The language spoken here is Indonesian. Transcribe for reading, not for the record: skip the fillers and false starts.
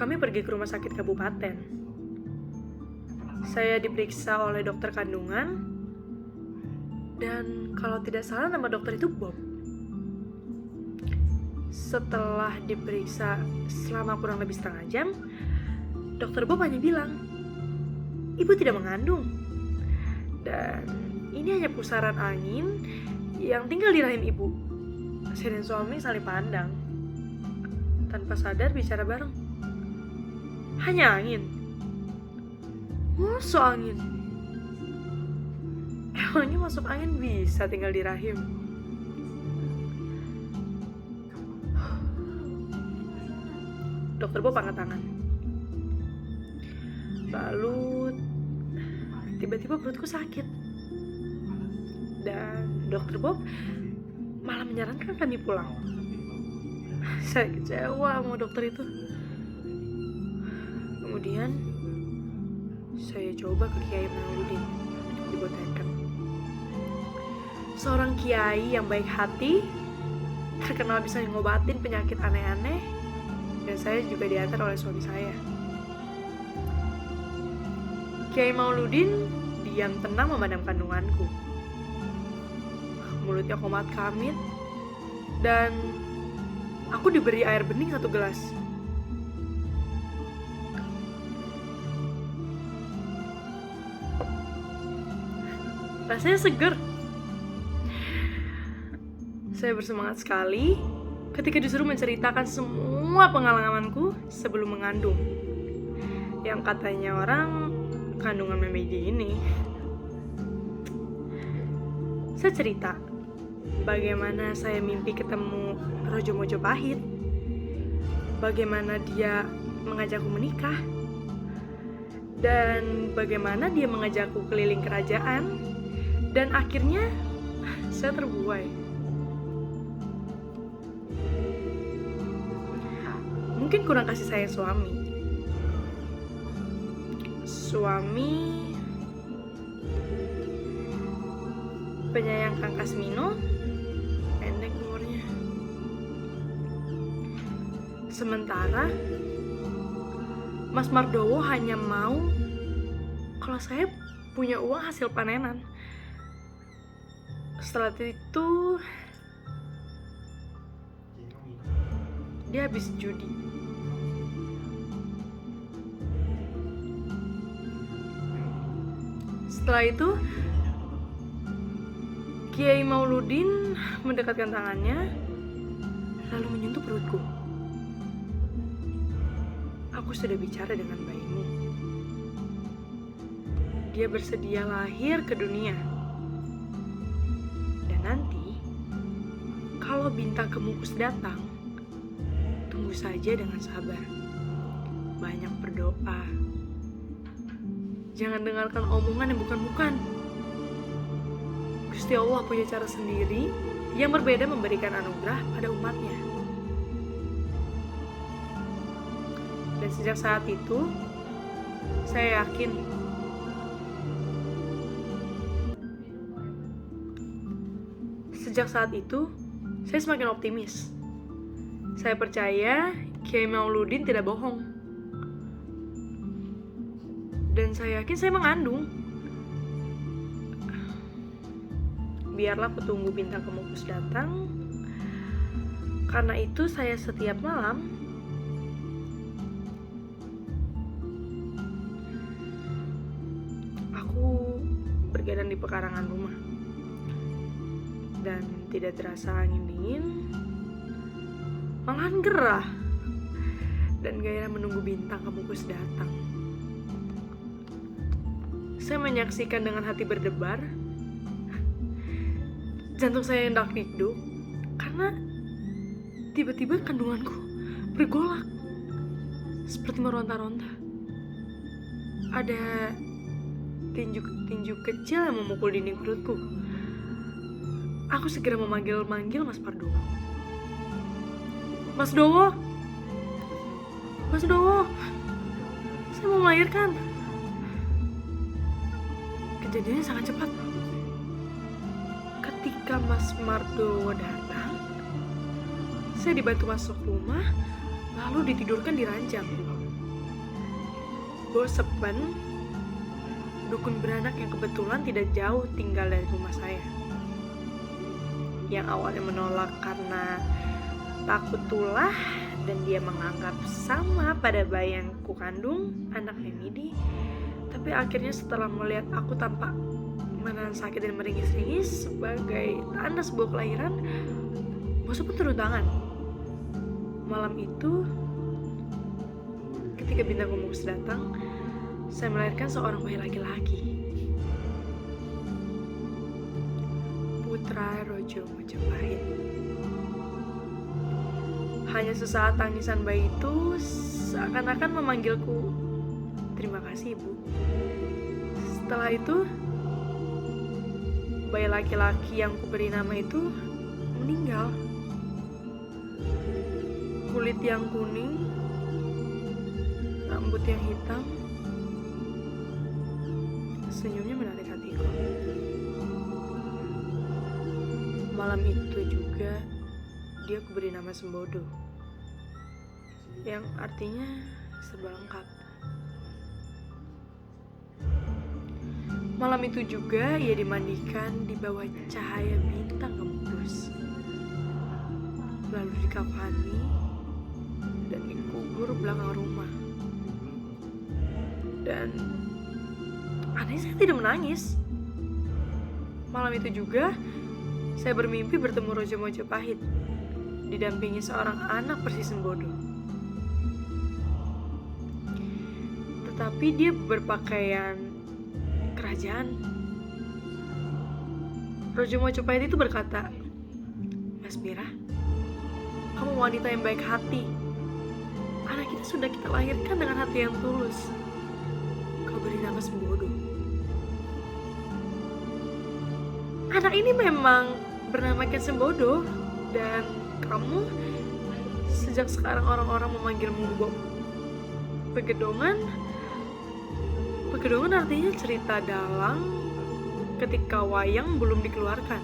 kami pergi ke rumah sakit kabupaten. Saya diperiksa oleh dokter kandungan, dan kalau tidak salah nama dokter itu Bob. Setelah diperiksa selama kurang lebih setengah jam, dokter Bob hanya bilang, ibu tidak mengandung. Dan ini hanya pusaran angin yang tinggal di rahim ibu. Saya dan suami saling pandang. Tanpa sadar bicara bareng. Hanya angin. Masuk angin. Emangnya masuk angin bisa tinggal di rahim? Dokter Bob angkat tangan. Lalu tiba-tiba perutku sakit. Dan dokter Bob malah menyarankan kami pulang. Saya kecewa sama dokter itu. Kemudian saya coba ke Kiai Manaluddin di Botaken. Seorang kiai yang baik hati, terkenal bisa ngobatin penyakit aneh-aneh, dan saya juga diantar oleh suami saya. Kiai Mauludin diam tenang memandang kandunganku. Mulutnya komat kamit, dan aku diberi air bening 1 gelas. Rasanya seger. Saya bersemangat sekali ketika disuruh menceritakan semua pengalamanku sebelum mengandung. Yang katanya orang kandungan memedi ini. Saya cerita bagaimana saya mimpi ketemu Raja Mojopahit, bagaimana dia mengajakku menikah, dan bagaimana dia mengajakku keliling kerajaan, dan akhirnya saya terbuai. Mungkin kurang kasih sayang suami. Suami penyayang Kang Kasmino, pendek umurnya. Sementara Mas Mardowo hanya mau kalau saya punya uang hasil panenan. Setelah itu dia habis judi. Setelah itu Kiai Mauludin mendekatkan tangannya lalu menyentuh perutku. Aku sudah bicara dengan bayimu. Dia bersedia lahir ke dunia. Dan nanti kalau bintang kemukus datang, tunggu saja dengan sabar. Banyak berdoa. Jangan dengarkan omongan yang bukan-bukan. Gusti Allah punya cara sendiri yang berbeda memberikan anugerah pada umatnya. Dan sejak saat itu, saya yakin saya semakin optimis. Saya percaya Kiai Mauludin tidak bohong. Dan saya yakin saya mengandung. Biarlah petunggu bintang kemukus datang. Karena itu saya setiap malam aku bergadang di pekarangan rumah. Dan tidak terasa angin dingin, malahan gerah dan gairah menunggu bintang kemukus datang. Saya menyaksikan dengan hati berdebar. Jantung saya hendak dikduk karena tiba-tiba kandunganku bergolak seperti meronta-ronta. Ada tinju kecil yang memukul dinding perutku. Aku segera memanggil Mas Mardowo. Mas Dowo, saya mau melahirkan. Kejadiannya sangat cepat. Ketika Mas Mardowo datang, saya dibantu masuk rumah, lalu ditidurkan di ranjang. Bosepen, dukun beranak yang kebetulan tidak jauh tinggal dari rumah saya. Yang awalnya menolak karena takut tulah dan dia menganggap sama pada bayi yang kukandung, anaknya Midi. Tapi akhirnya setelah melihat aku tampak menahan sakit dan meringis-ringis sebagai tanda sebuah kelahiran, Bosepen turun tangan. Malam itu, ketika bintang Komus datang, saya melahirkan seorang bayi laki-laki. Putra Rojo Majapahit. Hanya sesaat tangisan bayi itu seakan-akan memanggilku, "Terima kasih, Bu." Setelah itu, bayi laki-laki yang kuberi nama itu meninggal. Kulit yang kuning, rambut yang hitam, senyumnya menarik hatiku. Malam itu juga dia kuberi nama Sembodo, yang artinya serba lengkap. Malam itu juga ia dimandikan di bawah cahaya bintang gembus, lalu dikafani dan dikubur belakang rumah. Dan anehnya saya tidak menangis. Malam itu juga saya bermimpi bertemu Rojo Majapahit didampingi seorang anak persis Sembodo. Tetapi dia berpakaian kerajaan. Rojo Majapahit itu berkata, "Mas Mira, kamu wanita yang baik hati. Anak kita sudah kita lahirkan dengan hati yang tulus. Kau beri nama Sembodo." Anak ini memang bernamakan Sembodo, dan kamu sejak sekarang orang-orang memanggilmu Bob. Pegedongan artinya cerita dalang ketika wayang belum dikeluarkan.